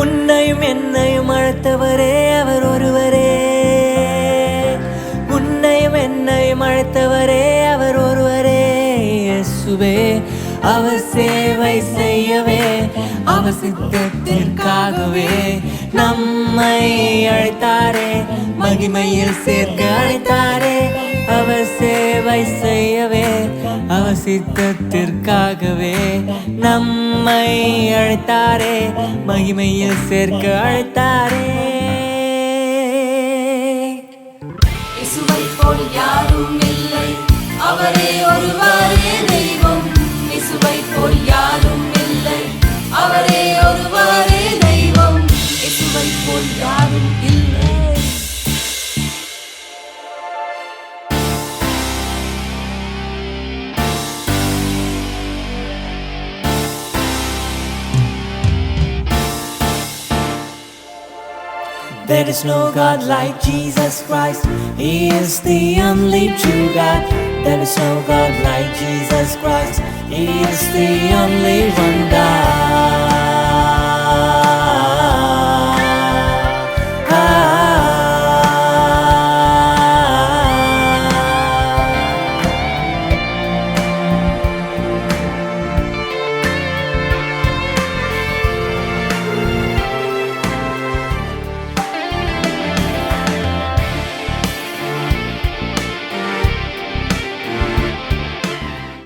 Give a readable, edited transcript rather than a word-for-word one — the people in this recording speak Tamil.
உன்னையும் என்னையும் அழைத்தவரே அவர் ஒருவரே. உன்னையும் என்னையும் அழைத்தவரே அவர் ஒருவரே. இயேசுவே அவர் சேவை செய்யவே, அவர் சித்தத்திற்காகவே நம்மை அழைத்தாரே, மகிமையில் சேர்க்க அழைத்தாரே. அவர் சேவை செய்யவே, அவர் சித்தத்திற்காகவே நம்மை அழைத்தாரே, மகிமையில் சேர்க்க அழைத்தாரே. இயேசுவைப் போல் யாரும் இல்லை, அவரே ஒருவரே தெய்வம். இயேசுவைப் போல் யாரும் இல்லை, அவரே ஒருவரே தெய்வம். இயேசுவைப் போல் யாரும் இல்லை. There is no God like Jesus Christ. He is the only true God. There is no God like Jesus Christ. He is the only one God.